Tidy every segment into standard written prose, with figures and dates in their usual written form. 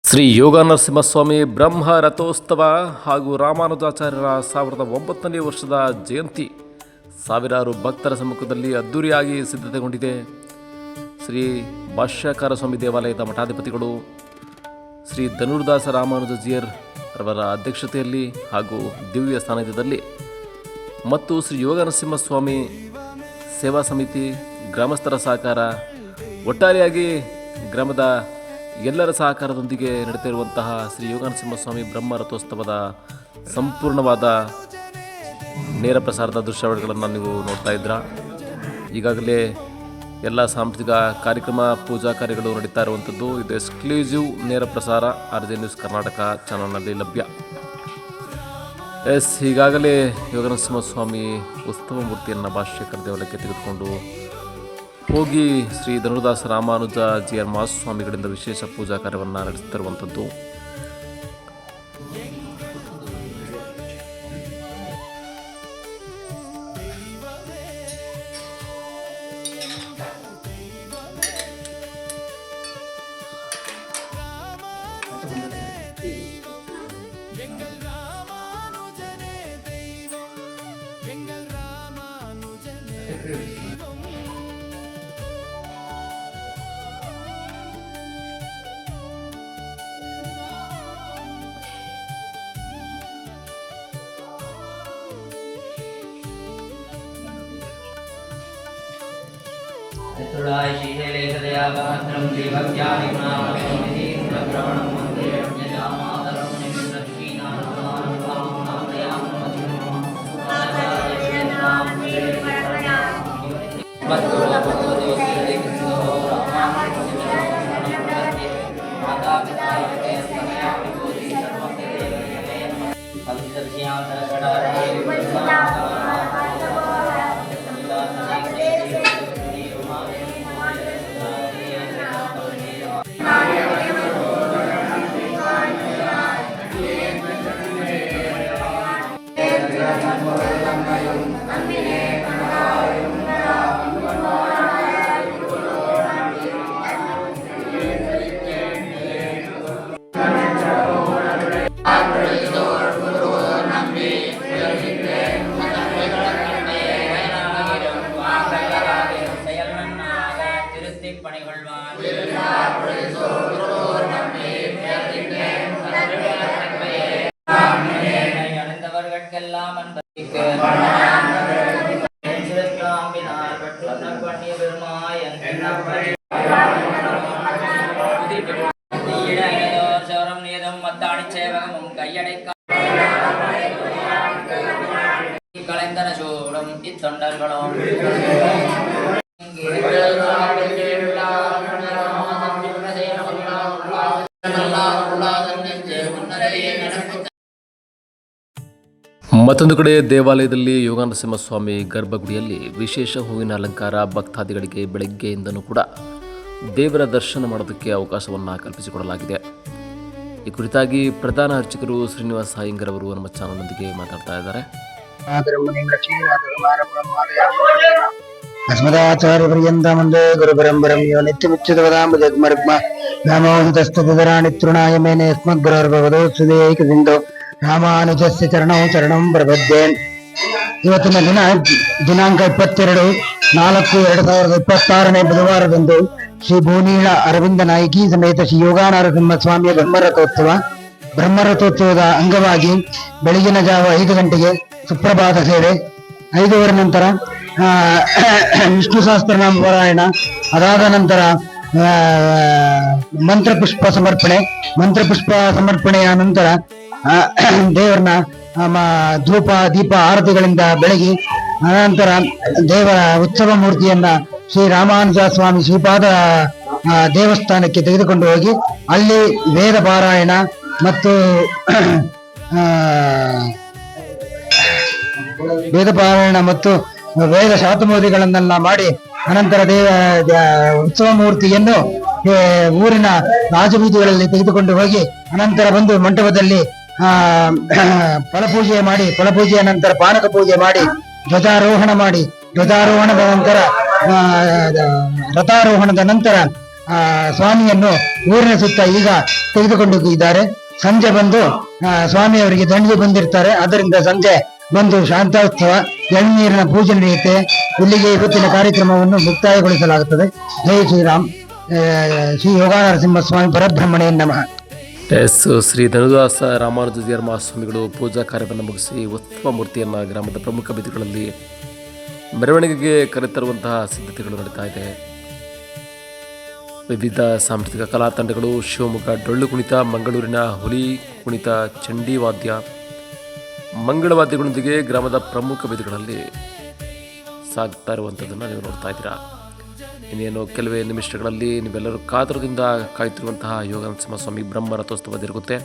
ಶ್ರೀ ಯೋಗ ನರಸಿಂಹಸ್ವಾಮಿ ಬ್ರಹ್ಮ ರಥೋತ್ಸವ ಹಾಗೂ ರಾಮಾನುಜಾಚಾರ್ಯರ 1009ನೇ ವರ್ಷದ ಜಯಂತಿ ಸಾವಿರಾರು ಭಕ್ತರ ಸಮ್ಮುಖದಲ್ಲಿ ಅದ್ದೂರಿಯಾಗಿ ಸಿದ್ಧತೆಗೊಂಡಿದೆ. ಶ್ರೀ ಭಾಷ್ಯಕಾರ ಸ್ವಾಮಿ ದೇವಾಲಯದ ಮಠಾಧಿಪತಿಗಳು ಶ್ರೀ ಧನುರ್ದಾಸ ರಾಮಾನುಜಜಿಯರ್ ಅವರ ಅಧ್ಯಕ್ಷತೆಯಲ್ಲಿ ಹಾಗೂ ದಿವ್ಯ ಸಾನ್ನಿಧ್ಯದಲ್ಲಿ ಮತ್ತು ಶ್ರೀ ಯೋಗ ನರಸಿಂಹಸ್ವಾಮಿ ಸೇವಾ ಸಮಿತಿ ಗ್ರಾಮಸ್ಥರ ಸಹಕಾರ ಒಟ್ಟಾರೆಯಾಗಿ ಗ್ರಾಮದ ಎಲ್ಲರ ಸಹಕಾರದೊಂದಿಗೆ ನಡೆಯುತ್ತಿರುವಂತಹ ಶ್ರೀ ಯೋಗ ನರಸಿಂಹಸ್ವಾಮಿ ಬ್ರಹ್ಮ ರಥೋತ್ಸವದ ಸಂಪೂರ್ಣವಾದ ನೇರ ಪ್ರಸಾರದ ದೃಶ್ಯಾವಳಿಗಳನ್ನು ನೀವು ನೋಡ್ತಾ ಇದ್ದೀರಾ. ಈಗಾಗಲೇ ಎಲ್ಲ ಸಾಂಸ್ಕೃತಿಕ ಕಾರ್ಯಕ್ರಮ ಪೂಜಾ ಕಾರ್ಯಗಳು ನಡೀತಾ ಇರುವಂಥದ್ದು. ಇದು ಎಕ್ಸ್ಕ್ಲೂಸಿವ್ ನೇರ ಪ್ರಸಾರ RJ ನ್ಯೂಸ್ ಕರ್ನಾಟಕ ಚಾನಲ್ನಲ್ಲಿ ಲಭ್ಯ. ಈಗಾಗಲೇ ಯೋಗ ನರಸಿಂಹಸ್ವಾಮಿ ಉತ್ಸವ ಮೂರ್ತಿಯನ್ನು ಭಾಷ್ಯಕರ ದೇವಾಲಯಕ್ಕೆ ತೆಗೆದುಕೊಂಡು ಹೋಗಿ ಶ್ರೀ ಧನುರ್ದಾಸ ರಾಮಾನುಜಾಚಾರ್ಯ ಮಹಾಸ್ವಾಮಿಗಳಿಂದ ವಿಶೇಷ ಪೂಜಾ ಕಾರ್ಯವನ್ನು ನಡೆಸುತ್ತಿರುವಂಥದ್ದು. चतुराय श्रीशैलेशदयागात्रं देवज्ञानिगुणावृत्तिं मन्दिरं यजामातरं ಮತ್ತೊಂದು ಕಡೆ ದೇವಾಲಯದಲ್ಲಿ ಯೋಗ ನರಸಿಂಹಸ್ವಾಮಿ ಗರ್ಭಗುಡಿಯಲ್ಲಿ ವಿಶೇಷ ಹೂವಿನ ಅಲಂಕಾರ, ಭಕ್ತಾದಿಗಳಿಗೆ ಬೆಳಗ್ಗೆಯಿಂದನೂ ಕೂಡ ದೇವರ ದರ್ಶನ ಮಾಡೋದಕ್ಕೆ ಅವಕಾಶವನ್ನು ಕಲ್ಪಿಸಿಕೊಡಲಾಗಿದೆ. ಈ ಕುರಿತಾಗಿ ಪ್ರಧಾನ ಅರ್ಚಕರು ಶ್ರೀನಿವಾಸ ಅಯ್ಯಂಗರ್ ಅವರು ನಮ್ಮ ಚಾನಲ್ನೊಂದಿಗೆ ಮಾತಾಡ್ತಾ ಇದ್ದಾರೆ. ಅಸ್ಮದಾಚಾರ್ಯ ಪರ್ಯಂತ ಮುಂದೆ ಗುರು ಪರಂಪರಂ ಯೋ ನಿತ್ಯಮುಚ್ಯುತವದಾಂಬುಜಗ್ಮರ್ಗ್ಮ ನಾಮೋಹಿತಸ್ತುತರಾಣಿ ತೃಣಾಯ ಮೇನೆ ಯಸ್ಮದ್ಗುರೋರ್ಭವದೋ ಸುದೇಕ ಸಿಂಧೋ ರಾಮಾನುಜಸ್ಯ ಚರಣಂ ಪ್ರಪದ್ಯೆ. ಇವತ್ತಿನ ದಿನಾಂಕ 22/4/2026 ಬುಧವಾರದಂದು ಶ್ರೀ ಭೂನೀಳ ಅರವಿಂದ ನಾಯಕಿ ಸಮೇತ ಶ್ರೀ ಯೋಗಾನರಸಿಂಹ ಸ್ವಾಮಿಯ ಬ್ರಹ್ಮರಥೋತ್ಸವದ ಅಂಗವಾಗಿ ಬೆಳಗಿನ ಜಾವ 5 ಗಂಟೆಗೆ ಸುಪ್ರಭಾತ ಸೇವೆ, 5 ನಂತರ ವಿಷ್ಣು ಸಹಸ್ರನಾಮ ಪಾರಾಯಣ, ಅದಾದ ನಂತರ ಮಂತ್ರಪುಷ್ಪ ಸಮರ್ಪಣೆಯ ನಂತರ ದೇವರನ್ನ ಧೂಪ ದೀಪ ಆರತಿಗಳಿಂದ ಬೆಳಗಿ ಅನಂತರ ದೇವರ ಉತ್ಸವ ಮೂರ್ತಿಯನ್ನ ಶ್ರೀ ರಾಮಾನುಜ ಸ್ವಾಮಿ ಶ್ರೀಪಾದ ದೇವಸ್ಥಾನಕ್ಕೆ ತೆಗೆದುಕೊಂಡು ಹೋಗಿ ಅಲ್ಲಿ ವೇದ ಪಾರಾಯಣ ಮತ್ತು ವೇದ ಶಾತಮೂರ್ತಿಗಳನ್ನೆಲ್ಲ ಮಾಡಿ ಅನಂತರ ಉತ್ಸವ ಮೂರ್ತಿಯನ್ನು ಊರಿನ ರಾಜಬೀದಿಗಳಲ್ಲಿ ತೆಗೆದುಕೊಂಡು ಹೋಗಿ ಅನಂತರ ಬಂದು ಮಂಟಪದಲ್ಲಿ ಫಲಪೂಜೆಯ ನಂತರ ಪಾನಕ ಪೂಜೆ ಮಾಡಿ ಧ್ವಜಾರೋಹಣದ ನಂತರ ರಥಾರೋಹಣದ ನಂತರ ಸ್ವಾಮಿಯನ್ನು ಊರಿನ ಸುತ್ತ ಈಗ ತೆಗೆದುಕೊಂಡಿದ್ದಾರೆ. ಸಂಜೆ ಬಂದು ಸ್ವಾಮಿಯವರಿಗೆ ದಂಡಿಗೆ ಬಂದಿರ್ತಾರೆ. ಆದ್ದರಿಂದ ಸಂಜೆ ಬಂದು ಶಾಂತೋತ್ಸವ ಎಳ್ನೀರಿನ ಪೂಜೆ ನಡೆಯುತ್ತೆ. ಇಲ್ಲಿಗೆ ಇವತ್ತಿನ ಕಾರ್ಯಕ್ರಮವನ್ನು ಮುಕ್ತಾಯಗೊಳಿಸಲಾಗುತ್ತದೆ. ಜೈ ಶ್ರೀರಾಮ್. ಶ್ರೀ ಯೋಗಾನರಸಿಂಹ ಸ್ವಾಮಿ ಪರಬ್ರಹ್ಮಣೇ ನಮಃ. ಎಸ್ ಶ್ರೀ ಧನುದಾಸ ರಾಮಾನುಜೀಯರ ಮಹಾಸ್ವಾಮಿಗಳು ಪೂಜಾ ಕಾರ್ಯವನ್ನು ಮುಗಿಸಿ ಉತ್ಸವ ಮೂರ್ತಿಯನ್ನು ಗ್ರಾಮದ ಪ್ರಮುಖ ಬೀದಿಗಳಲ್ಲಿ ಮೆರವಣಿಗೆಗೆ ಕರೆತರುವಂತಹ ಸಿದ್ಧತೆಗಳು ನಡೀತಾ ಇದೆ. ವಿವಿಧ ಸಾಂಸ್ಕೃತಿಕ ಕಲಾ ತಂಡಗಳು ಶಿವಮೊಗ್ಗ ಡೊಳ್ಳು ಕುಣಿತ, ಮಂಗಳೂರಿನ ಹುಲಿ ಕುಣಿತ, ಚಂಡಿ ವಾದ್ಯ, ಮಂಗಳವಾದ್ಯಗಳೊಂದಿಗೆ ಗ್ರಾಮದ ಪ್ರಮುಖ ಬೀದಿಗಳಲ್ಲಿ ಸಾಗ್ತಾ ಇರುವಂಥದ್ದನ್ನು ನೀವು ನೋಡ್ತಾ ಇದ್ದೀರಾ. ಇನ್ನೇನು ಕೆಲವೇ ನಿಮಿಷಗಳಲ್ಲಿ ನೀವೆಲ್ಲರೂ ಕಾತರದಿಂದ ಕಾಯ್ತಿರುವಂತಹ ಯೋಗಾನರಸಿಂಹ ಸ್ವಾಮಿ ಬ್ರಹ್ಮ ರಥೋತ್ಸವ ಜರುಗುತ್ತೆ.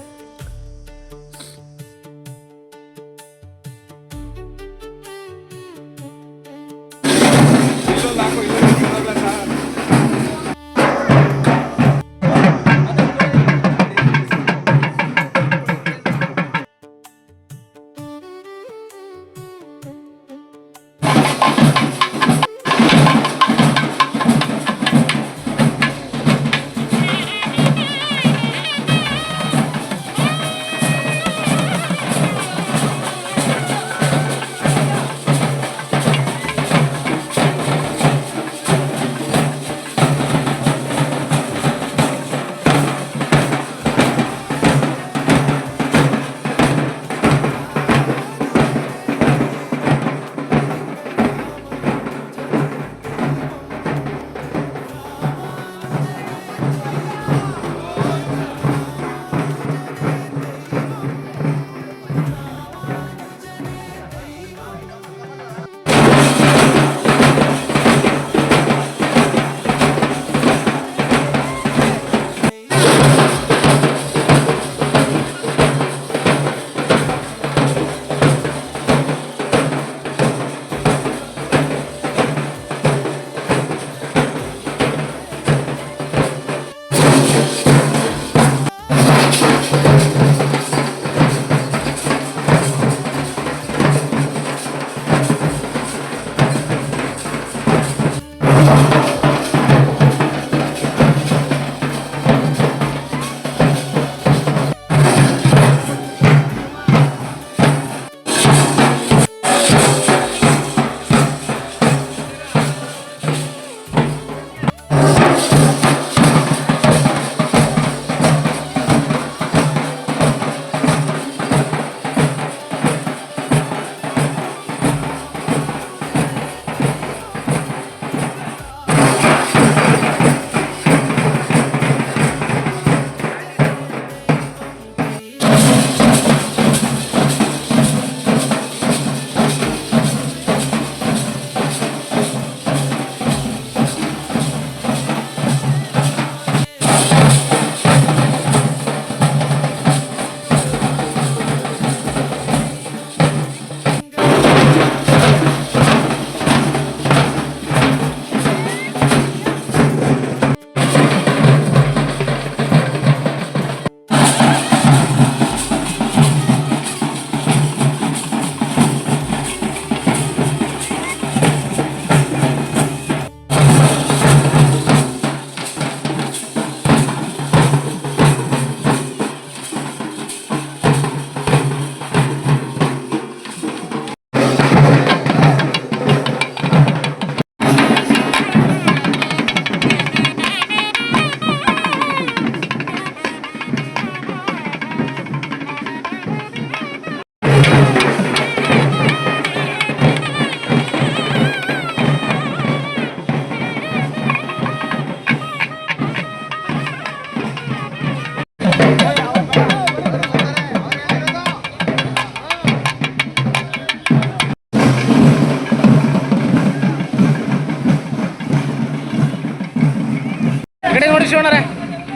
ಶಿವಣ್ಣರೇ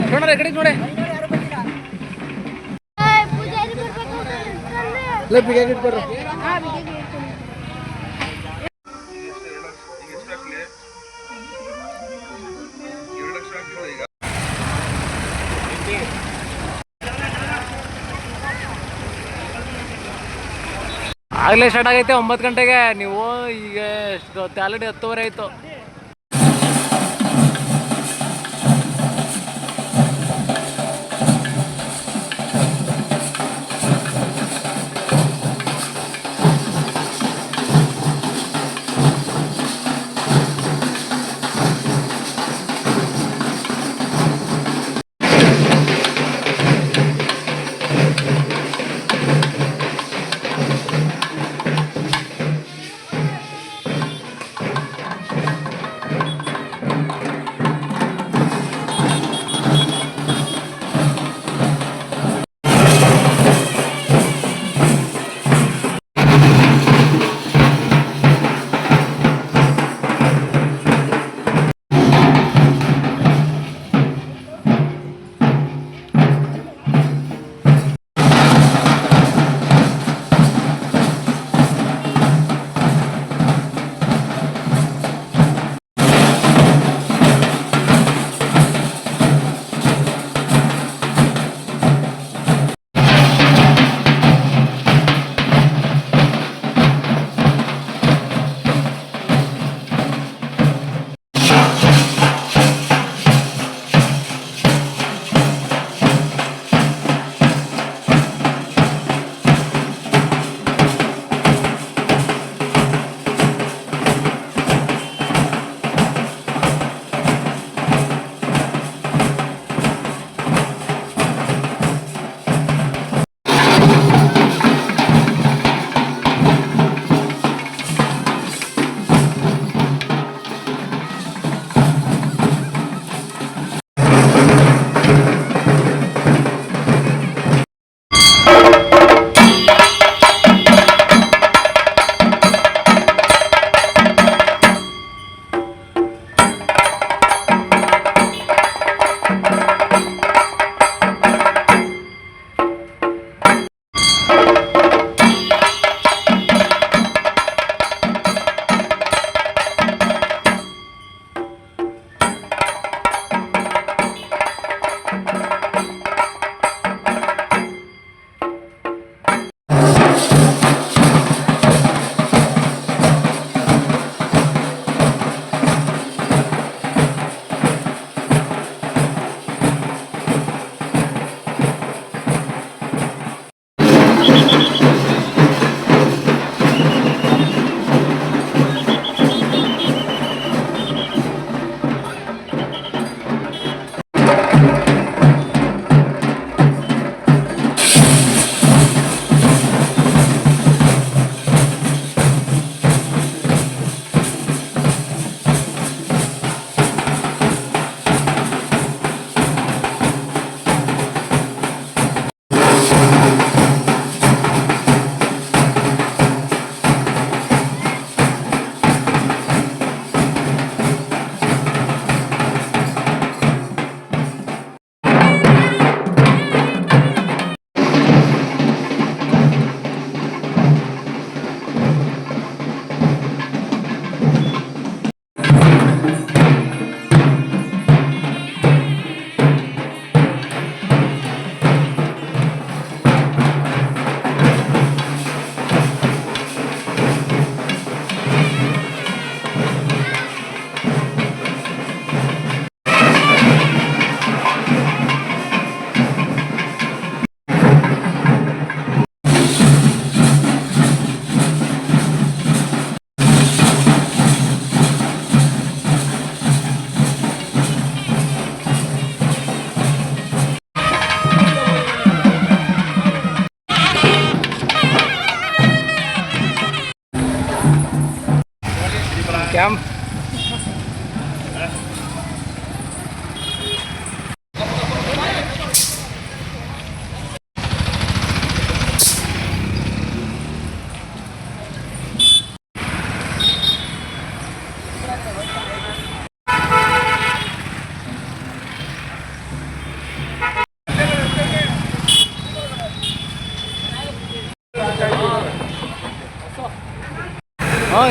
ಶಿವಣ್ಣರೇ ಕಡೆಗೆ ನೋಡಿ ಆಗಲೇ ಸ್ಟಾರ್ಟ್ ಆಗೈತೆ 9 ಗಂಟೆಗೆ. ನೀವು ಈಗ ಎಷ್ಟು ಆಲ್ರೆಡಿ 10:30 ಆಯಿತು.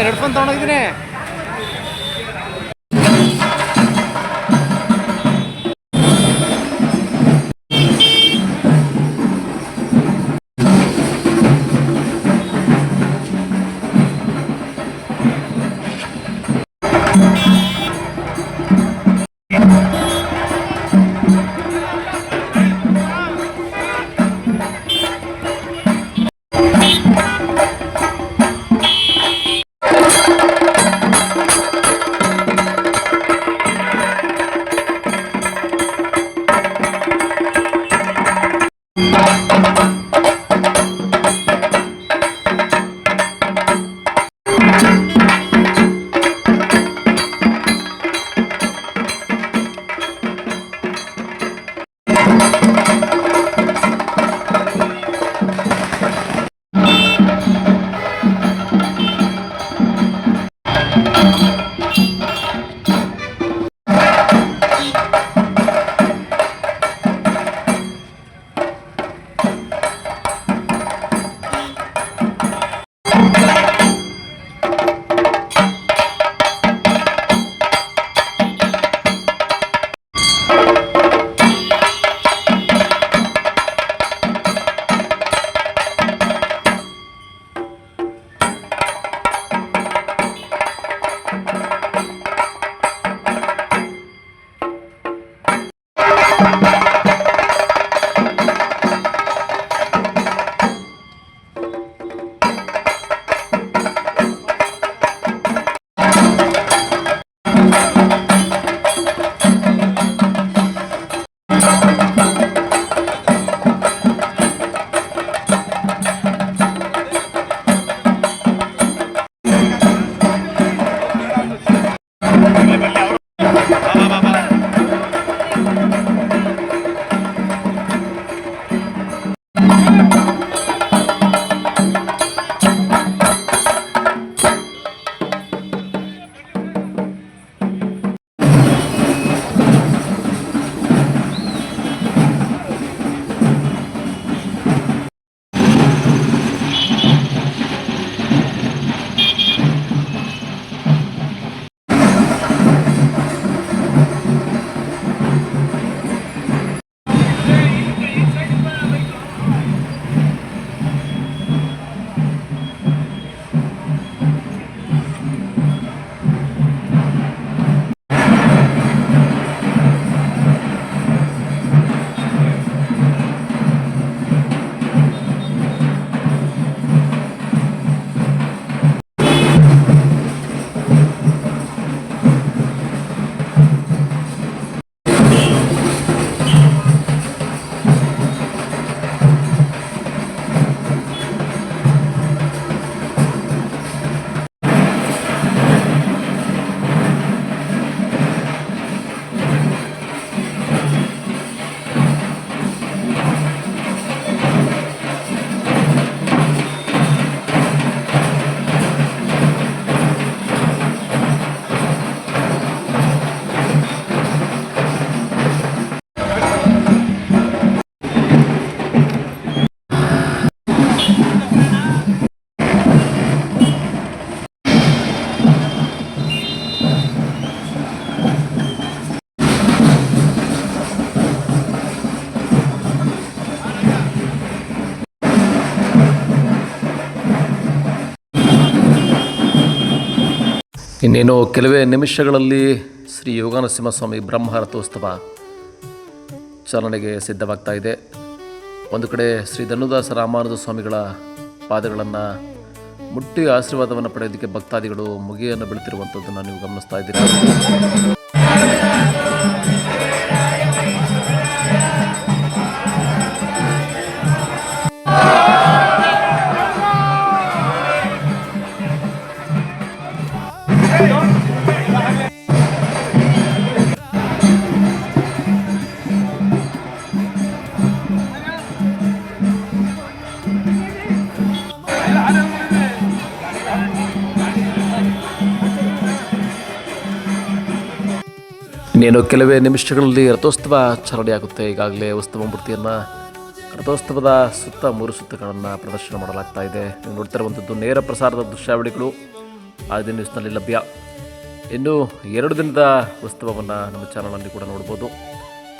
ಹೆಡ್ಫೋನ್ ತೊಗೊಂಡೋಗಿದ್ದೀನಿ. ಇನ್ನೇನು ಕೆಲವೇ ನಿಮಿಷಗಳಲ್ಲಿ ಶ್ರೀ ಯೋಗಾನರಸಿಂಹಸ್ವಾಮಿ ಬ್ರಹ್ಮರಥೋತ್ಸವ ಚಾಲನೆಗೆ ಸಿದ್ಧವಾಗ್ತಾ ಇದೆ. ಒಂದು ಕಡೆ ಶ್ರೀ ಧನುದಾಸ ರಾಮಾನುಜ ಸ್ವಾಮಿಗಳ ಪಾದಗಳನ್ನು ಮುಟ್ಟಿ ಆಶೀರ್ವಾದವನ್ನು ಪಡೆಯೋದಕ್ಕೆ ಭಕ್ತಾದಿಗಳು ಮುಗಿಯನ್ನು ಬೀಳ್ತಿರುವಂಥದ್ದನ್ನು ನೀವು ಗಮನಿಸ್ತಾ ಇದ್ದೀರಾ. ಇನ್ನೇನು ಕೆಲವೇ ನಿಮಿಷಗಳಲ್ಲಿ ರಥೋತ್ಸವ ಚಾಲನೆಯಾಗುತ್ತೆ. ಈಗಾಗಲೇ ಉತ್ಸವ ಮೂರ್ತಿಯನ್ನು ರಥೋತ್ಸವದ ಸುತ್ತ 3 ಸುತ್ತುಗಳನ್ನು ಪ್ರದರ್ಶನ ಮಾಡಲಾಗ್ತಾ ಇದೆ. ನೀವು ನೋಡ್ತಿರುವಂಥದ್ದು ನೇರ ಪ್ರಸಾರದ ದೃಶ್ಯಾವಳಿಗಳು. ಆದಿ ನ್ಯೂಸ್ನಲ್ಲಿ ಲಭ್ಯ. ಇನ್ನು 2 ದಿನದ ಉತ್ಸವವನ್ನು ನಮ್ಮ ಚಾನಲಲ್ಲಿ ಕೂಡ ನೋಡ್ಬೋದು.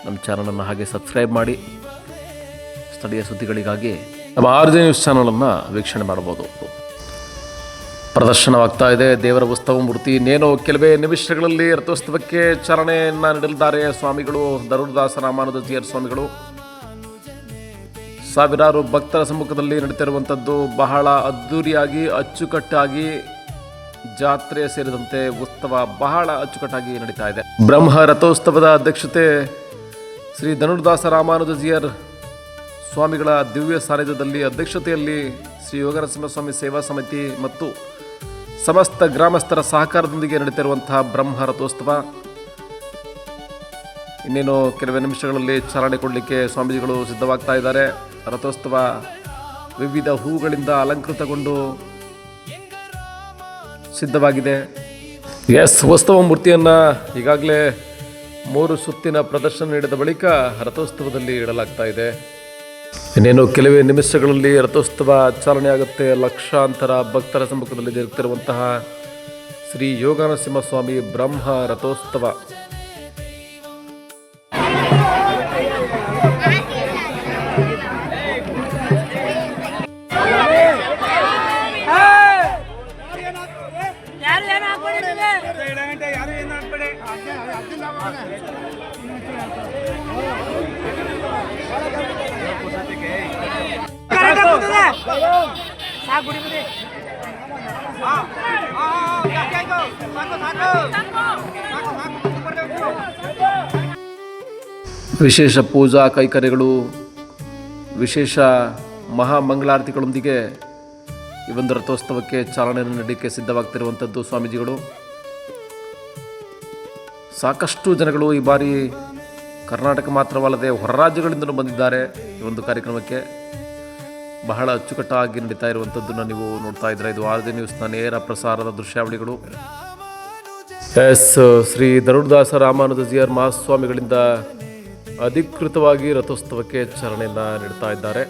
ನಮ್ಮ ಚಾನಲನ್ನು ಹಾಗೆ ಸಬ್ಸ್ಕ್ರೈಬ್ ಮಾಡಿ ಸ್ಥಳೀಯ ಸುದ್ದಿಗಳಿಗಾಗಿ ನಮ್ಮ ಆದಿ ನ್ಯೂಸ್ ಚಾನಲನ್ನು ವೀಕ್ಷಣೆ ಮಾಡ್ಬೋದು. ಪ್ರದರ್ಶನವಾಗ್ತಾ ಇದೆ ದೇವರ ಉತ್ಸವ ಮೂರ್ತಿ. ಇನ್ನೇನು ಕೆಲವೇ ನಿಮಿಷಗಳಲ್ಲಿ ರಥೋತ್ಸವಕ್ಕೆ ಚಾಲನೆಯನ್ನು ನೀಡಲಿದ್ದಾರೆ ಸ್ವಾಮಿಗಳು, ಧನುರ್ದಾಸ ರಾಮಾನುಜಾಚಾರ್ಯ ಸ್ವಾಮಿಗಳು. ಸಾವಿರಾರು ಭಕ್ತರ ಸಮ್ಮುಖದಲ್ಲಿ ನಡೀತಿರುವಂಥದ್ದು ಬಹಳ ಅದ್ಧೂರಿಯಾಗಿ ಅಚ್ಚುಕಟ್ಟಾಗಿ ಜಾತ್ರೆ ಸೇರಿದಂತೆ ಉತ್ಸವ ಬಹಳ ಅಚ್ಚುಕಟ್ಟಾಗಿ ನಡೀತಾ ಇದೆ. ಬ್ರಹ್ಮ ರಥೋತ್ಸವದ ಅಧ್ಯಕ್ಷತೆ ಶ್ರೀ ಧನುರ್ದಾಸ ರಾಮಾನುಜಾಚಾರ್ಯ ಸ್ವಾಮಿಗಳ ದಿವ್ಯ ಸಾನ್ನಿಧ್ಯದಲ್ಲಿ ಅಧ್ಯಕ್ಷತೆಯಲ್ಲಿ ಶ್ರೀ ಯೋಗನರಸಿಂಹಸ್ವಾಮಿ ಸೇವಾ ಸಮಿತಿ ಮತ್ತು ಸಮಸ್ತ ಗ್ರಾಮಸ್ಥರ ಸಹಕಾರದೊಂದಿಗೆ ನಡೀತಿರುವಂತಹ ಬ್ರಹ್ಮ ರಥೋತ್ಸವ ಇನ್ನೇನು ಕೆಲವೇ ನಿಮಿಷಗಳಲ್ಲಿ ಚಾಲನೆ ಕೊಡಲಿಕ್ಕೆ ಸ್ವಾಮೀಜಿಗಳು ಸಿದ್ಧವಾಗ್ತಾ ಇದ್ದಾರೆ. ರಥೋತ್ಸವ ವಿವಿಧ ಹೂಗಳಿಂದ ಅಲಂಕೃತಗೊಂಡು ಸಿದ್ಧವಾಗಿದೆ. ಉತ್ಸವ ಮೂರ್ತಿಯನ್ನು ಈಗಾಗಲೇ 3 ಸುತ್ತಿನ ಪ್ರದರ್ಶನ ನೀಡಿದ ಬಳಿಕ ರಥೋತ್ಸವದಲ್ಲಿ ಇಡಲಾಗ್ತಾ ಇದೆ. ಇನ್ನೇನು ಕೆಲವೇ ನಿಮಿಷಗಳಲ್ಲಿ ರಥೋತ್ಸವ ಚಾಲನೆಯಾಗುತ್ತೆ. ಲಕ್ಷಾಂತರ ಭಕ್ತರ ಸಮ್ಮುಖದಲ್ಲಿ ಜರುಗುತ್ತಿರುವಂತಹ ಶ್ರೀ ಯೋಗನರಸಿಂಹಸ್ವಾಮಿ ಬ್ರಹ್ಮ ರಥೋತ್ಸವ. ವಿಶೇಷ ಪೂಜಾ ಕೈಕರ್ಯಗಳು, ವಿಶೇಷ ಮಹಾಮಂಗಳಾರತಿಗಳೊಂದಿಗೆ ಈ ಒಂದು ರಥೋತ್ಸವಕ್ಕೆ ಚಾಲನೆಯನ್ನು ನೀಡಲಿಕ್ಕೆ ಸಿದ್ಧವಾಗ್ತಿರುವಂಥದ್ದು ಸ್ವಾಮೀಜಿಗಳು. ಸಾಕಷ್ಟು ಜನಗಳು ಈ ಬಾರಿ ಕರ್ನಾಟಕ ಮಾತ್ರವಲ್ಲದೆ ಹೊರ ರಾಜ್ಯಗಳಿಂದಲೂ ಬಂದಿದ್ದಾರೆ ಈ ಒಂದು ಕಾರ್ಯಕ್ರಮಕ್ಕೆ. ಬಹಳ ಅಚ್ಚುಕಟ್ಟಾಗಿ ನಡೀತಾ ಇರುವಂಥದ್ದನ್ನು ನೀವು ನೋಡ್ತಾ ಇದ್ದೀರಾ. ಇದು ಆದಿ ನ್ಯೂಸ್ನ ನೇರ ಪ್ರಸಾರದ ದೃಶ್ಯಾವಳಿಗಳು. ಶ್ರೀ ಧನುರ್ದಾಸ ರಾಮಾನುಜಾಚಾರ್ಯ ಮಹಾಸ್ವಾಮಿಗಳಿಂದ ಅಧಿಕೃತವಾಗಿ ರಥೋತ್ಸವಕ್ಕೆ ಚಾಲನೆಯನ್ನು ನೀಡ್ತಾ ಇದ್ದಾರೆ.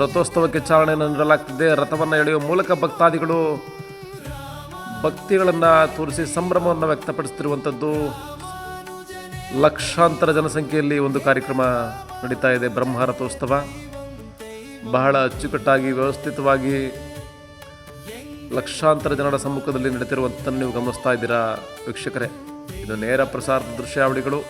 ರಥೋತ್ಸವಕ್ಕೆ ಚಾಲನೆಯನ್ನು ನೀಡಲಾಗ್ತಿದೆ. ರಥವನ್ನು ಎಳೆಯುವ ಮೂಲಕ ಭಕ್ತಾದಿಗಳು ಭಕ್ತಿಗಳನ್ನು ತೋರಿಸಿ ಸಂಭ್ರಮವನ್ನು ವ್ಯಕ್ತಪಡಿಸುತ್ತಿರುವಂಥದ್ದು. ಲಕ್ಷಾಂತರ ಜನಸಂಖ್ಯೆಯಲ್ಲಿ ಒಂದು ಕಾರ್ಯಕ್ರಮ ನಡೀತಾ ಇದೆ. ಬ್ರಹ್ಮ ರಥೋತ್ಸವ ಬಹಳ ಅಚ್ಚುಕಟ್ಟಾಗಿ ವ್ಯವಸ್ಥಿತವಾಗಿ ಲಕ್ಷಾಂತರ ಜನರ ಸಮ್ಮುಖದಲ್ಲಿ ನಡೀತಿರುವಂಥದ್ದನ್ನು ನೀವು ಗಮನಿಸ್ತಾ ಇದ್ದೀರಾ ವೀಕ್ಷಕರೇ. ಇದು ನೇರ ಪ್ರಸಾರದ ದೃಶ್ಯಾವಳಿಗಳು.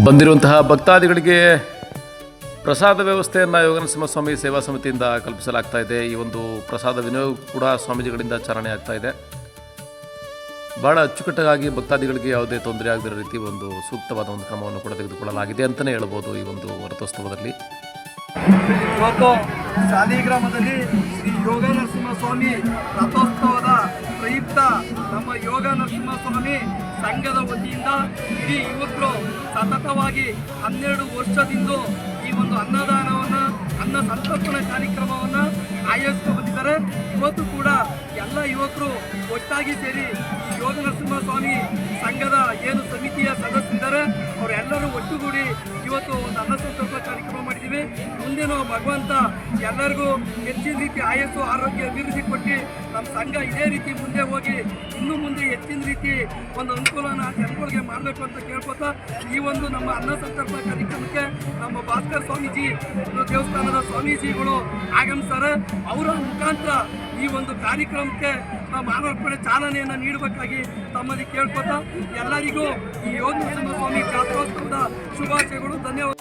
ಬಂದಿರುವಂತಹ ಭಕ್ತಾದಿಗಳಿಗೆ ಪ್ರಸಾದ ವ್ಯವಸ್ಥೆಯನ್ನು ಯೋಗನರಸಿಂಹಸ್ವಾಮಿ ಸೇವಾ ಸಮಿತಿಯಿಂದ ಕಲ್ಪಿಸಲಾಗ್ತಾ ಇದೆ. ಈ ಒಂದು ಪ್ರಸಾದ ವಿನಿಯೋಗ ಕೂಡ ಸ್ವಾಮೀಜಿಗಳಿಂದ ಚಾಲನೆ ಆಗ್ತಾ ಇದೆ. ಬಹಳ ಅಚ್ಚುಕಟ್ಟಾಗಿ ಭಕ್ತಾದಿಗಳಿಗೆ ಯಾವುದೇ ತೊಂದರೆ ಆಗದಿರೋ ರೀತಿ ಒಂದು ಸೂಕ್ತವಾದ ಒಂದು ಕ್ರಮವನ್ನು ಕೂಡ ತೆಗೆದುಕೊಳ್ಳಲಾಗಿದೆ ಅಂತಲೇ ಹೇಳ್ಬೋದು ಈ ಒಂದು ರಥೋತ್ಸವದಲ್ಲಿ. ಇವತ್ತು ಸಾಲಿಗ್ರಾಮದಲ್ಲಿ ಶ್ರೀ ಯೋಗ ನರಸಿಂಹಸ್ವಾಮಿ ರಥೋತ್ಸವದ ಪ್ರಯುಕ್ತ ನಮ್ಮ ಯೋಗ ನರಸಿಂಹಸ್ವಾಮಿ ಸಂಘದ ವತಿಯಿಂದ ಇಡೀ ಯುವಕರು ಸತತವಾಗಿ 12 ವರ್ಷದಿಂದ ಈ ಒಂದು ಅನ್ನದಾನವನ್ನು, ಅನ್ನ ಸಂತರ್ಪಣಾ ಕಾರ್ಯಕ್ರಮವನ್ನು ಆಯೋಜಿಸ್ಕೊಂಡು ಬಂದಿದ್ದಾರೆ. ಇವತ್ತು ಕೂಡ ಎಲ್ಲ ಯುವಕರು ಒಟ್ಟಾಗಿ ಸೇರಿ ಈ ಯೋಗ ನರಸಿಂಹಸ್ವಾಮಿ ಸಂಘದ ಏನು ಸಮಿತಿಯ ಸದಸ್ಯರಿದ್ದಾರೆ ಅವರೆಲ್ಲರೂ ಒಟ್ಟುಗೂಡಿ ಇವತ್ತು ಒಂದು ಅನ್ನ ಸಂತರ್ಪಣಾ ಕಾರ್ಯಕ್ರಮ ಮಾಡಿದ್ದೀವಿ. ಮುಂದೆ ನಾವು ಭಗವಂತ ಎಲ್ಲರಿಗೂ ಹೆಚ್ಚಿನ ರೀತಿ ಆಯಸ್ಸು, ಆರೋಗ್ಯ, ಅಭಿವೃದ್ಧಿ ಕೊಟ್ಟು ನಮ್ಮ ಸಂಘ ಇದೇ ರೀತಿ ಮುಂದೆ ಹೋಗಿ ಇನ್ನೂ ಮುಂದೆ ಹೆಚ್ಚಿನ ರೀತಿ ಒಂದು ಅನುಕೂಲನ ಜನಗಳಿಗೆ ಮಾಡಬೇಕು ಅಂತ ಕೇಳ್ಕೊತಾ ಈ ಒಂದು ನಮ್ಮ ಅನ್ನ ಸಂತರ್ಪಣಾ ಕಾರ್ಯಕ್ರಮಕ್ಕೆ ನಮ್ಮ ಭಾಸ್ಕರ್ ಸ್ವಾಮೀಜಿ ದೇವಸ್ಥಾನದ ಸ್ವಾಮೀಜಿಗಳು ಆಗಮಿಸ್ತಾರೆ. ಅವರ ಮುಖಾಂತರ ಈ ಒಂದು ಕಾರ್ಯಕ್ರಮಕ್ಕೆ ನಾವು ಮಾನವರ್ಪಣೆ ಚಾಲನೆಯನ್ನು ನೀಡಬೇಕಾಗಿ ತಮ್ಮಲ್ಲಿ ಕೇಳ್ಕೊತಾ ಎಲ್ಲರಿಗೂ ಈ ಯೋಗ ನರಸಿಂಹಸ್ವಾಮಿ ಜಾತ್ರೋತ್ಸವದ ಶುಭಾಶಯಗಳು. ಧನ್ಯವಾದ.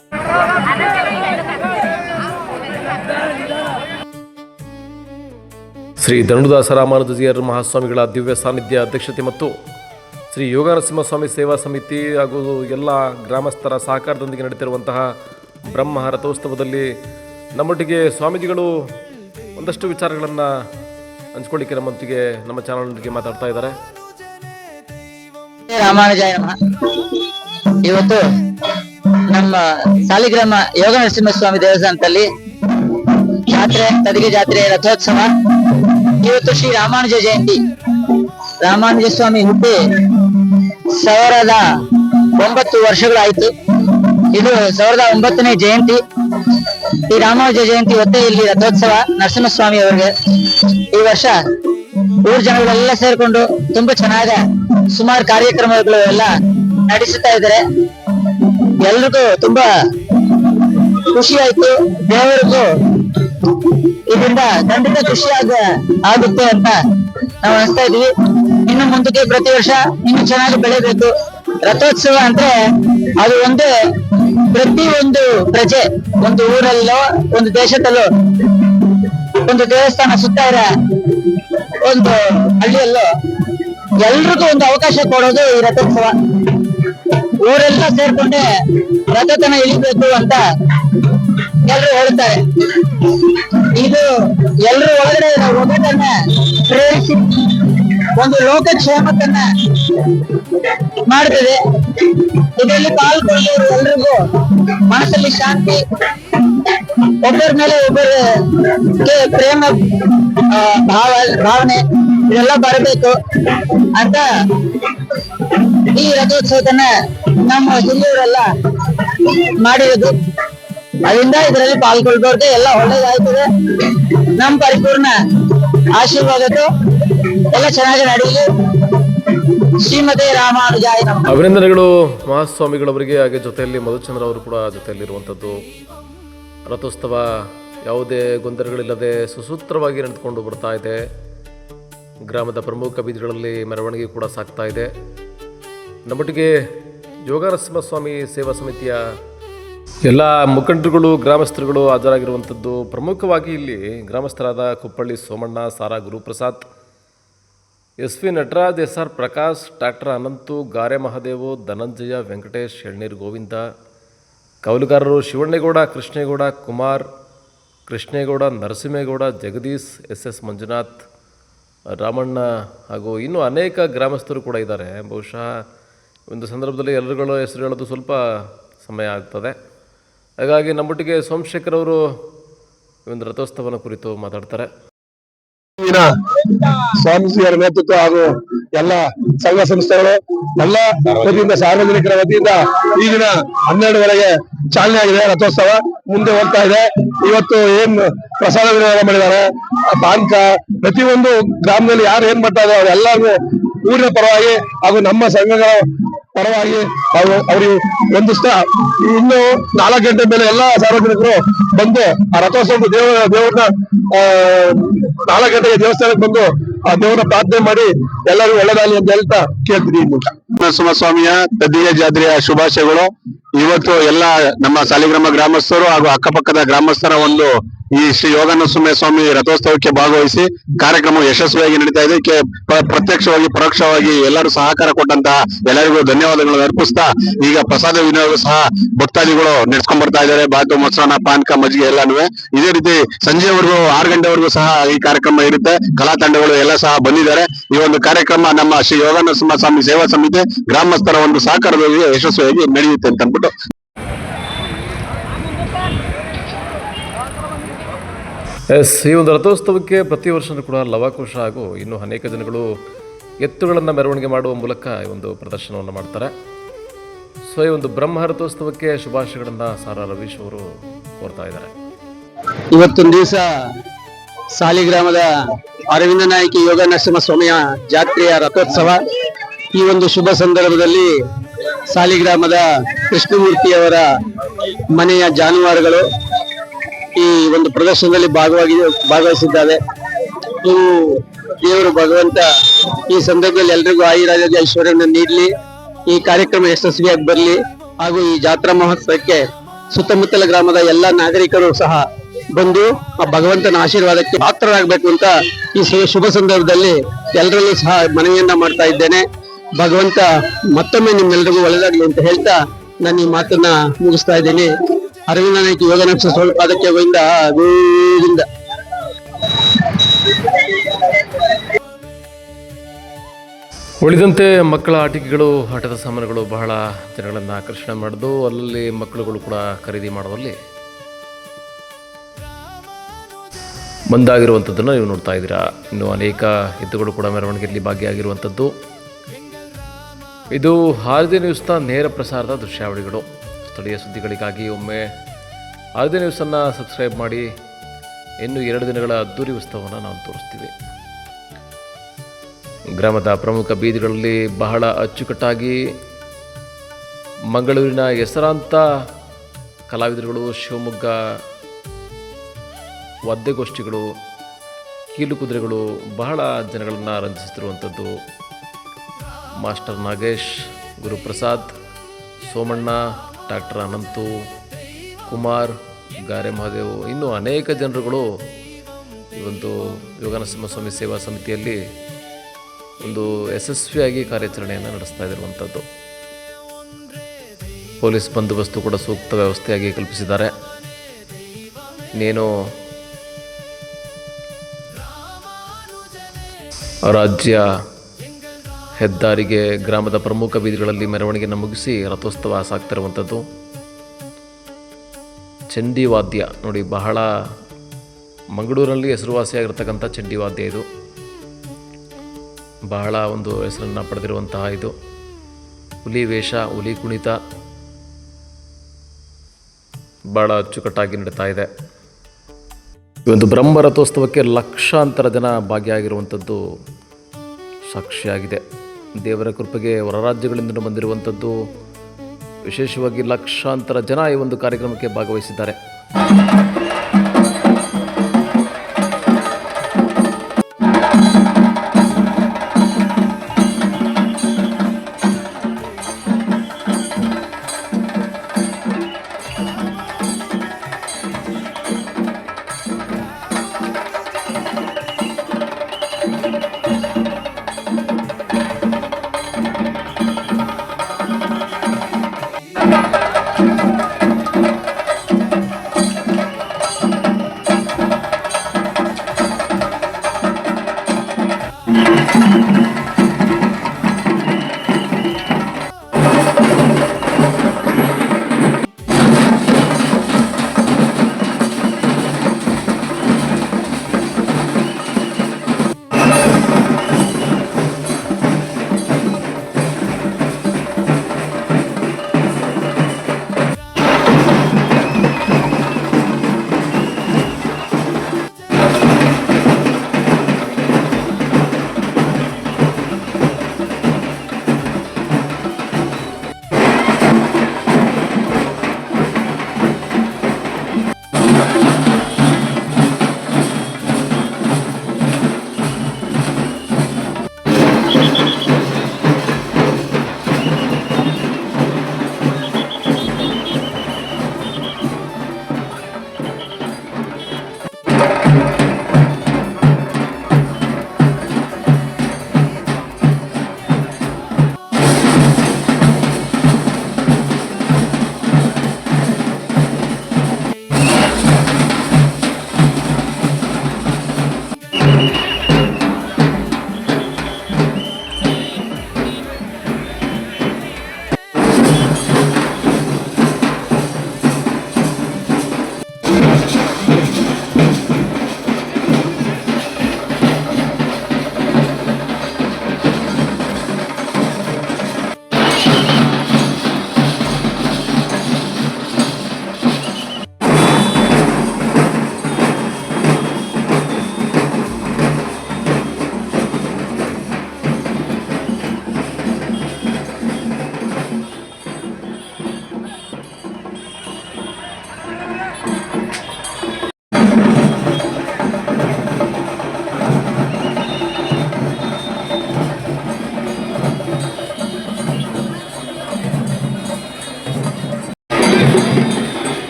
ಶ್ರೀ ಧನುರ್ದಾಸ ರಾಮಾನುಜಾಚಾರ್ಯ ಮಹಾಸ್ವಾಮಿಗಳ ದಿವ್ಯ ಸಾನ್ನಿಧ್ಯ ಅಧ್ಯಕ್ಷತೆ ಮತ್ತು ಶ್ರೀ ಯೋಗನರಸಿಂಹಸ್ವಾಮಿ ಸೇವಾ ಸಮಿತಿ ಹಾಗೂ ಎಲ್ಲ ಗ್ರಾಮಸ್ಥರ ಸಹಕಾರದೊಂದಿಗೆ ನಡೀತಿರುವಂತಹ ಬ್ರಹ್ಮ ರಥೋತ್ಸವದಲ್ಲಿ ನಮ್ಮೊಟ್ಟಿಗೆ ಸ್ವಾಮೀಜಿಗಳು ಒಂದಷ್ಟು ವಿಚಾರಗಳನ್ನು ಹಂಚ್ಕೊಳ್ಳಿಕ್ಕೆ ನಮ್ಮೊಂದಿಗೆ ನಮ್ಮ ಚಾನಲ್ನೊಂದಿಗೆ ಮಾತಾಡ್ತಾ ಇದ್ದಾರೆ. ರಾಮಾನುಜಾಯ ನಮಃ. ಇವತ್ತು ನಮ್ಮ ಸಾಲಿಗ್ರಾಮ ಯೋಗ ನರಸಿಂಹಸ್ವಾಮಿ ದೇವಸ್ಥಾನದಲ್ಲಿ ಜಾತ್ರೆ, ತದಿಗೆ ಜಾತ್ರೆ, ರಥೋತ್ಸವ. ಇವತ್ತು ಶ್ರೀ ರಾಮಾನುಜ ಜಯಂತಿ. ರಾಮಾನುಜ ಸ್ವಾಮಿ ಹುಟ್ಟಿ 1009 ವರ್ಷಗಳಾಯ್ತು. ಇದು 1009ನೇ ಜಯಂತಿ. ಈ ರಾಮಾನುಜ ಜಯಂತಿ ಹೊತ್ತೆ ಇಲ್ಲಿ ರಥೋತ್ಸವ ನರಸಿಂಹಸ್ವಾಮಿ ಅವರಿಗೆ. ಈ ವರ್ಷ ಊರ್ ಜನಗಳೆಲ್ಲ ಸೇರ್ಕೊಂಡು ತುಂಬಾ ಚೆನ್ನಾಗ ಸುಮಾರು ಕಾರ್ಯಕ್ರಮಗಳು ಎಲ್ಲ ನಡೆಸುತ್ತಾ ಇದ್ದಾರೆ. ಎಲ್ರಿಗೂ ತುಂಬಾ ಖುಷಿ ಆಯ್ತು. ದೇವರಿಗೂ ಇದರಿಂದ ಖಂಡಿತ ಖುಷಿ ಆಗುತ್ತೆ ಅಂತ ನಾವು ಅನಿಸ್ತಾ ಇದೀವಿ. ಇನ್ನು ಮುಂದಕ್ಕೆ ಪ್ರತಿ ವರ್ಷ ಇನ್ನು ಚೆನ್ನಾಗಿ ಬೆಳಿಬೇಕು. ರಥೋತ್ಸವ ಅಂದ್ರೆ ಅದು ಒಂದೇ, ಪ್ರತಿ ಒಂದು ಪ್ರಜೆ, ಒಂದು ಊರಲ್ಲೋ ಒಂದು ದೇಶದಲ್ಲೋ ಒಂದು ದೇವಸ್ಥಾನ ಸುತ್ತ ಇರೋ ಒಂದು ಹಳ್ಳಿಯಲ್ಲೋ ಎಲ್ರಿಗೂ ಒಂದು ಅವಕಾಶ ಕೊಡೋದು ಈ ರಥೋತ್ಸವ. ಊರೆಲ್ಲ ಸೇರ್ಕೊಂಡೆ ರಥತನ ಇಳಿಬೇಕು ಅಂತ ಎಲ್ರು ಹೇಳ್ತಾರೆ. ಇದು ಎಲ್ರು ಒಳಗಡೆ ಒಗ್ಗಟ್ಟನ್ನ ಪ್ರೇರಿಸಿ ಒಂದು ಲೋಕಕ್ಷೇಮಕ್ಕನ್ನ ಮಾಡ್ತದೆ. ಇದರಲ್ಲಿ ಪಾಲ್ಗೊಂಡವರು ಎಲ್ರಿಗೂ ಮನಸ್ಸಲ್ಲಿ ಶಾಂತಿ, ಒಬ್ಬರ ಮೇಲೆ ಒಬ್ಬರಿಗೆ ಪ್ರೇಮ ಭಾವನೆ ಇದೆಲ್ಲ ಬರಬೇಕು ಅಂತ ಈ ರಥೋತ್ಸವದನ್ನ ನಮ್ಮ ಜಿಲ್ಲೆಯವರೆಲ್ಲ ಮಾಡಿರೋದು. ಅದರಿಂದ ಇದರಲ್ಲಿ ಪಾಲ್ಗೊಳ್ದವ್ರಿಗೆ ಎಲ್ಲ ಒಳ್ಳೇದಾಯ್ತದೆ. ನಮ್ಮ ಪರಿಪೂರ್ಣ ಆಶೀರ್ವಾದದ್ದು ಎಲ್ಲ ಚೆನ್ನಾಗಿ ನಡೆಯಲಿ. ಶ್ರೀಮತಿ ರಾಮಾನುಜಾಯ ನಮಃ. ಅಭಿನಂದನೆಗಳು ಮಹಾಸ್ವಾಮಿಗಳವರಿಗೆ. ಹಾಗೆ ಜೊತೆಯಲ್ಲಿ ಮಧುಚಂದ್ರ ಅವರು ಕೂಡ ಜೊತೆಯಲ್ಲಿರುವಂಥದ್ದು. ರಥೋತ್ಸವ ಯಾವುದೇ ಗೊಂದಲಗಳಿಲ್ಲದೆ ಸುಸೂತ್ರವಾಗಿ ನಡೆದುಕೊಂಡು ಬರ್ತಾ ಇದೆ. ಗ್ರಾಮದ ಪ್ರಮುಖ ಬೀದಿಗಳಲ್ಲಿ ಮೆರವಣಿಗೆ ಕೂಡ ಸಾಗ್ತಾ ಇದೆ. ನಮ್ಮೊಟ್ಟಿಗೆ ಯೋಗ ನರಸಿಂಹಸ್ವಾಮಿ ಸೇವಾ ಸಮಿತಿಯ ಎಲ್ಲ ಮುಖಂಡರುಗಳು, ಗ್ರಾಮಸ್ಥರುಗಳು ಹಾಜರಾಗಿರುವಂಥದ್ದು. ಪ್ರಮುಖವಾಗಿ ಇಲ್ಲಿ ಗ್ರಾಮಸ್ಥರಾದ Kuppalli Somanna, Sara Guruprasad, SV Nataraj, SR Prakash, doctor Ananthu, Gare Mahadevu, Dhananjaya, Venkatesh, ಎಳ್ನೀರು ಗೋವಿಂದ, ಕೌಲುಗಾರರು ಶಿವಣ್ಣೇಗೌಡ, ಕೃಷ್ಣೇಗೌಡ, ಕುಮಾರ್, ಕೃಷ್ಣೇಗೌಡ, ನರಸಿಂಹೇಗೌಡ, ಜಗದೀಶ್, SS ಮಂಜುನಾಥ್, ರಾಮಣ್ಣ ಹಾಗೂ ಇನ್ನೂ ಅನೇಕ ಗ್ರಾಮಸ್ಥರು ಕೂಡ ಇದ್ದಾರೆ. ಬಹುಶಃ ಒಂದು ಸಂದರ್ಭದಲ್ಲಿ ಎಲ್ಲರುಗಳ ಹೆಸರು ಹೇಳೋದು ಸ್ವಲ್ಪ ಸಮಯ ಆಗ್ತದೆ. ಹಾಗಾಗಿ ನಮ್ಮೊಟ್ಟಿಗೆ ಸೋಮಶೇಖರ್ ಅವರು ಈ ಒಂದು ರಥೋತ್ಸವನ ಕುರಿತು ಮಾತಾಡ್ತಾರೆ. ಸ್ವಾಮೀಜಿಯವರ ನೇತೃತ್ವ ಹಾಗೂ ಎಲ್ಲ ಸಂಘ ಸಂಸ್ಥೆಗಳು ಎಲ್ಲ ವತಿಯಿಂದ, ಸಾರ್ವಜನಿಕರ ವತಿಯಿಂದ ಈ ದಿನ 12ವರೆಗೆ ಚಾಲನೆ ಆಗಿದೆ. ರಥೋತ್ಸವ ಮುಂದೆ ಹೋಗ್ತಾ ಇದೆ. ಇವತ್ತು ಏನ್ ಪ್ರಸಾದ ವಿನಿಯೋಗ ಮಾಡಿದ್ದಾರೆ, ಪಾನಕ, ಪ್ರತಿಯೊಂದು ಗ್ರಾಮದಲ್ಲಿ ಯಾರು ಏನ್ ಮಾಡ್ತಾ ಇದ್ದಾರೆ ಅವರೆಲ್ಲರಿಗೂ ಊರಿನ ಪರವಾಗಿ ಹಾಗೂ ನಮ್ಮ ಸಂಘಗಳ ಪರವಾಗಿ ಅವ್ರಿಗೆ ವಂದಿಸ್ತಾ, ಇನ್ನು 4 ಗಂಟೆ ಮೇಲೆ ಎಲ್ಲಾ ಸಾರ್ವಜನಿಕರು ಬಂದು ಆ ರಥೋತ್ಸವ ದೇವ್ರನ್ನ 4 ಗಂಟೆಗೆ ದೇವಸ್ಥಾನಕ್ಕೆ ಬಂದು ಆ ದೇವರ ಪ್ರಾರ್ಥನೆ ಮಾಡಿ ಎಲ್ಲರಿಗೂ ಒಳ್ಳೆದಾಗಲಿ ಅಂತ ಹೇಳ್ತಾ ಕೇಳ್ತೀನಿ. ನರಸಿಂಹಸ್ವಾಮಿಯ ತದ್ದಿಗೆ ಜಾತ್ರೆಯ ಶುಭಾಶಯಗಳು. ಇವತ್ತು ಎಲ್ಲ ನಮ್ಮ ಸಾಲಿಗ್ರಾಮ ಗ್ರಾಮಸ್ಥರು ಹಾಗೂ ಅಕ್ಕಪಕ್ಕದ ಗ್ರಾಮಸ್ಥರ ಒಂದು ಈ ಶ್ರೀ ಯೋಗ ನರಸಿಂಹಸ್ವಾಮಿ ರಥೋತ್ಸವಕ್ಕೆ ಭಾಗವಹಿಸಿ ಕಾರ್ಯಕ್ರಮ ಯಶಸ್ವಿಯಾಗಿ ನಡೀತಾ ಇದೆ. ಪ್ರತ್ಯಕ್ಷವಾಗಿ ಪರೋಕ್ಷವಾಗಿ ಎಲ್ಲರೂ ಸಹಕಾರ ಕೊಟ್ಟಂತಹ ಎಲ್ಲರಿಗೂ ಧನ್ಯವಾದಗಳನ್ನು ಅರ್ಪಿಸ್ತಾ, ಈಗ ಪ್ರಸಾದ ವಿನಿಯೋಗ ಸಹ ಭಕ್ತಾದಿಗಳು ನಡೆಸ್ಕೊಂಡ್ ಬರ್ತಾ ಇದ್ದಾರೆ. ಬಾತು, ಮೊಸರನ್ನ, ಪಾನಕ, ಮಜ್ಜಿಗೆ ಎಲ್ಲಾನು. ಇದೇ ರೀತಿ ಸಂಜೆವರೆಗೂ 6 ಗಂಟೆವರೆಗೂ ಸಹ ಈ ಕಾರ್ಯಕ್ರಮ ಇರುತ್ತೆ. ಕಲಾ ತಂಡಗಳು ಎಲ್ಲ ಸಹ ಬಂದಿದ್ದಾರೆ. ಈ ಒಂದು ಕಾರ್ಯಕ್ರಮ ನಮ್ಮ ಶ್ರೀ ಯೋಗ ನರಸಿಂಹಸ್ವಾಮಿ ಸೇವಾ ಸಮಿತಿ ಗ್ರಾಮಸ್ಥರ ಒಂದು ಸಹಕಾರದೊಂದಿಗೆ ಯಶಸ್ವಿಯಾಗಿ ನಡೆಯುತ್ತೆ ಅಂತ ಅಂದ್ಬಿಟ್ಟು ಈ ಒಂದು ರಥೋತ್ಸವಕ್ಕೆ ಪ್ರತಿ ವರ್ಷವೂ ಕೂಡ ಲವಾಕುಶ ಹಾಗೂ ಇನ್ನೂ ಅನೇಕ ಜನಗಳು ಎತ್ತುಗಳನ್ನು ಮೆರವಣಿಗೆ ಮಾಡುವ ಮೂಲಕ ಈ ಒಂದು ಪ್ರದರ್ಶನವನ್ನು ಮಾಡ್ತಾರೆ. ಸೊ ಈ ಒಂದು ಬ್ರಹ್ಮ ರಥೋತ್ಸವಕ್ಕೆ ಶುಭಾಶಯಗಳನ್ನು ಸಾರಾ ರವೀಶ್ ಅವರು ಕೋರ್ತಾ ಇದ್ದಾರೆ. ಇವತ್ತೊಂದು ದಿವಸ ಸಾಲಿಗ್ರಾಮದ ಅರವಿಂದ ನಾಯಕಿ ಯೋಗ ನರಸಿಂಹಸ್ವಾಮಿಯ ಜಾತ್ರೆಯ ರಥೋತ್ಸವ. ಈ ಒಂದು ಶುಭ ಸಂದರ್ಭದಲ್ಲಿ ಸಾಲಿಗ್ರಾಮದ ಕೃಷ್ಣಮೂರ್ತಿಯವರ ಮನೆಯ ಜಾನುವಾರುಗಳು ಈ ಒಂದು ಪ್ರದರ್ಶನದಲ್ಲಿ ಭಾಗವಹಿಸಿದ್ದಾವೆ. ಇವು ದೇವರು ಭಗವಂತ ಈ ಸಂದರ್ಭದಲ್ಲಿ ಎಲ್ರಿಗೂ ಆಯುರಾರೋಗ್ಯ ಐಶ್ವರ್ಯವನ್ನು ನೀಡಲಿ, ಈ ಕಾರ್ಯಕ್ರಮ ಯಶಸ್ವಿಯಾಗಿ ಬರಲಿ ಹಾಗೂ ಈ ಜಾತ್ರಾ ಮಹೋತ್ಸವಕ್ಕೆ ಸುತ್ತಮುತ್ತಲ ಗ್ರಾಮದ ಎಲ್ಲ ನಾಗರಿಕರು ಸಹ ಬಂದು ಆ ಭಗವಂತನ ಆಶೀರ್ವಾದಕ್ಕೆ ಪಾತ್ರರಾಗಬೇಕು ಅಂತ ಈ ಶುಭ ಸಂದರ್ಭದಲ್ಲಿ ಎಲ್ಲರಲ್ಲೂ ಸಹ ಮನವಿಯನ್ನ ಮಾಡ್ತಾ ಇದ್ದೇನೆ. ಭಗವಂತ ಮತ್ತೊಮ್ಮೆ ನಿಮ್ಮೆಲ್ಲರಿಗೂ ಒಳ್ಳೆದಾಗ್ಲಿ ಅಂತ ಹೇಳ್ತಾ ನಾನು ಈ ಮಾತನ್ನ ಮುಗಿಸ್ತಾ ಇದ್ದೀನಿ. ಅರವಿಂದ ನಾಯಕಿ ಯೋಗ ನರಸಿಂಹಸ್ವಾಮಿ ಪಾದಕ್ಕೆ ಗೋವಿಂದ. ಉಳಿದಂತೆ ಮಕ್ಕಳ ಆಟಿಕೆಗಳು, ಆಟದ ಸಾಮಾನುಗಳು ಬಹಳ ಜನಗಳನ್ನು ಆಕರ್ಷಣೆ ಮಾಡಿದ್ದು, ಅಲ್ಲಲ್ಲಿ ಮಕ್ಕಳುಗಳು ಕೂಡ ಖರೀದಿ ಮಾಡುವಲ್ಲಿ ಮುಂದಾಗಿರುವಂಥದ್ದನ್ನು ನೀವು ನೋಡ್ತಾ ಇದ್ದೀರಾ. ಇನ್ನು ಅನೇಕ ಎತ್ತುಗಳು ಕೂಡ ಮೆರವಣಿಗೆಯಲ್ಲಿ ಭಾಗಿಯಾಗಿರುವಂಥದ್ದು. ಇದು ಆರ್ಜೆ ನ್ಯೂಸ್ನ ನೇರ ಪ್ರಸಾರದ ದೃಶ್ಯಾವಳಿಗಳು. ಸ್ಥಳೀಯ ಸುದ್ದಿಗಳಿಗಾಗಿ ಒಮ್ಮೆ ಆರ್ಜೆ ನ್ಯೂಸನ್ನು ಸಬ್ಸ್ಕ್ರೈಬ್ ಮಾಡಿ. ಇನ್ನು 2 ದಿನಗಳ ಅದ್ದೂರಿ ಉತ್ಸವವನ್ನು ನಾವು ತೋರಿಸ್ತೀವಿ. ಗ್ರಾಮದ ಪ್ರಮುಖ ಬೀದಿಗಳಲ್ಲಿ ಬಹಳ ಅಚ್ಚುಕಟ್ಟಾಗಿ ಮಂಗಳೂರಿನ ಹೆಸರಾಂತ ಕಲಾವಿದರುಗಳು, ಶಿವಮೊಗ್ಗ ವಾದ್ಯಗೋಷ್ಠಿಗಳು, ಕೀಲು ಕುದುರೆಗಳು ಬಹಳ ಜನಗಳನ್ನು ರಂಜಿಸುತ್ತಿರುವಂಥದ್ದು. ಮಾಸ್ಟರ್ ನಾಗೇಶ್, ಗುರುಪ್ರಸಾದ್, ಸೋಮಣ್ಣ, ಡಾಕ್ಟರ್ ಅನಂತು, ಕುಮಾರ್, ಗಾರೆ ಮಹಾದೇವ್, ಇನ್ನೂ ಅನೇಕ ಜನರುಗಳು ಈ ಒಂದು ಯೋಗನರಸಿಂಹಸ್ವಾಮಿ ಸೇವಾ ಸಮಿತಿಯಲ್ಲಿ ಒಂದು ಯಶಸ್ವಿಯಾಗಿ ಕಾರ್ಯಾಚರಣೆಯನ್ನು ನಡೆಸ್ತಾ ಇರುವಂಥದ್ದು. ಪೊಲೀಸ್ ಬಂದೋಬಸ್ತು ಕೂಡ ಸೂಕ್ತ ವ್ಯವಸ್ಥೆಯಾಗಿ ಕಲ್ಪಿಸಿದ್ದಾರೆ. ಇನ್ನೇನು ರಾಜ್ಯ ಹೆದ್ದಾರಿಗೆ ಗ್ರಾಮದ ಪ್ರಮುಖ ಬೀದಿಗಳಲ್ಲಿ ಮೆರವಣಿಗೆಯನ್ನು ಮುಗಿಸಿ ರಥೋತ್ಸವ ಸಾಗ್ತಿರುವಂಥದ್ದು. ಚಂಡಿ ವಾದ್ಯ ನೋಡಿ, ಬಹಳ ಮಂಗಳೂರಲ್ಲಿ ಹೆಸರುವಾಸಿಯಾಗಿರ್ತಕ್ಕಂಥ ಚಂಡಿ ವಾದ್ಯ ಇದು. ಬಹಳ ಒಂದು ಹೆಸರನ್ನು ಪಡೆದಿರುವಂತಹ ಇದು. ಹುಲಿ ವೇಷ, ಹುಲಿ ಕುಣಿತ ಬಹಳ ಅಚ್ಚುಕಟ್ಟಾಗಿ ನಡೀತಾ ಇದೆ. ಈ ಒಂದು ಬ್ರಹ್ಮ ರಥೋತ್ಸವಕ್ಕೆ ಲಕ್ಷಾಂತರ ಜನ ಭಾಗಿಯಾಗಿರುವಂಥದ್ದು ಸಾಕ್ಷಿಯಾಗಿದೆ. ದೇವರ ಕೃಪೆಗೆ ಹೊರ ರಾಜ್ಯಗಳಿಂದ ಬಂದಿರುವಂಥದ್ದು. ವಿಶೇಷವಾಗಿ ಲಕ್ಷಾಂತರ ಜನ ಈ ಒಂದು ಕಾರ್ಯಕ್ರಮಕ್ಕೆ ಭಾಗವಹಿಸಿದ್ದಾರೆ.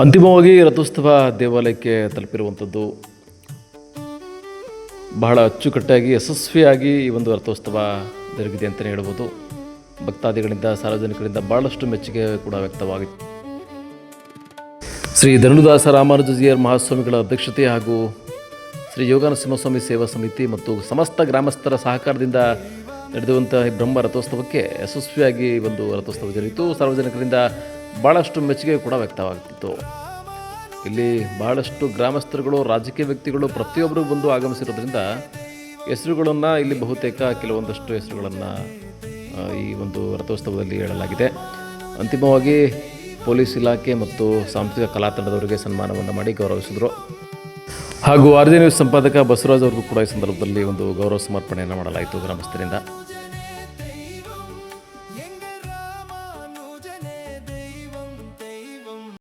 ಅಂತಿಮವಾಗಿ ರಥೋತ್ಸವ ದೇವಾಲಯಕ್ಕೆ ತಲುಪಿರುವಂಥದ್ದು ಬಹಳ ಅಚ್ಚುಕಟ್ಟಾಗಿ ಯಶಸ್ವಿಯಾಗಿ ಈ ಒಂದು ರಥೋತ್ಸವ ಜರುಗಿದೆ ಅಂತಲೇ ಹೇಳ್ಬೋದು. ಭಕ್ತಾದಿಗಳಿಂದ ಸಾರ್ವಜನಿಕರಿಂದ ಭಾಳಷ್ಟು ಮೆಚ್ಚುಗೆ ಕೂಡ ವ್ಯಕ್ತವಾಗಿತ್ತು. ಶ್ರೀ ಧನುದಾಸ ರಾಮಾನುಜೀಯರ್ ಮಹಾಸ್ವಾಮಿಗಳ ಅಧ್ಯಕ್ಷತೆ ಹಾಗೂ ಶ್ರೀ ಯೋಗ ನರಸಿಂಹಸ್ವಾಮಿ ಸೇವಾ ಸಮಿತಿ ಮತ್ತು ಸಮಸ್ತ ಗ್ರಾಮಸ್ಥರ ಸಹಕಾರದಿಂದ ನಡೆದುವಂಥ ಈ ಬ್ರಹ್ಮ ರಥೋತ್ಸವಕ್ಕೆ ಯಶಸ್ವಿಯಾಗಿ ಒಂದು ರಥೋತ್ಸವ ಜರುಗಿತು. ಸಾರ್ವಜನಿಕರಿಂದ ಭಾಳಷ್ಟು ಮೆಚ್ಚುಗೆ ಕೂಡ ವ್ಯಕ್ತವಾಗುತ್ತಿತ್ತು. ಇಲ್ಲಿ ಭಾಳಷ್ಟು ಗ್ರಾಮಸ್ಥರುಗಳು, ರಾಜಕೀಯ ವ್ಯಕ್ತಿಗಳು ಪ್ರತಿಯೊಬ್ಬರು ಬಂದು ಆಗಮಿಸಿರೋದ್ರಿಂದ ಹೆಸರುಗಳನ್ನು ಇಲ್ಲಿ ಬಹುತೇಕ ಕೆಲವೊಂದಷ್ಟು ಹೆಸರುಗಳನ್ನು ಈ ಒಂದು ರಥೋತ್ಸವದಲ್ಲಿ ಹೇಳಲಾಗಿದೆ. ಅಂತಿಮವಾಗಿ ಪೊಲೀಸ್ ಇಲಾಖೆ ಮತ್ತು ಸಾಂಸ್ಕೃತಿಕ ಕಲಾ ತಂಡದವರಿಗೆ ಸನ್ಮಾನವನ್ನು ಮಾಡಿ ಗೌರವಿಸಿದರು. ಹಾಗೂ ಆರ್ಜೆ ನ್ಯೂಸ್ ಸಂಪಾದಕ ಬಸವರಾಜ್ ಅವ್ರಿಗೂ ಕೂಡ ಈ ಸಂದರ್ಭದಲ್ಲಿ ಒಂದು ಗೌರವ ಸಮರ್ಪಣೆಯನ್ನು ಮಾಡಲಾಯಿತು ಗ್ರಾಮಸ್ಥರಿಂದ.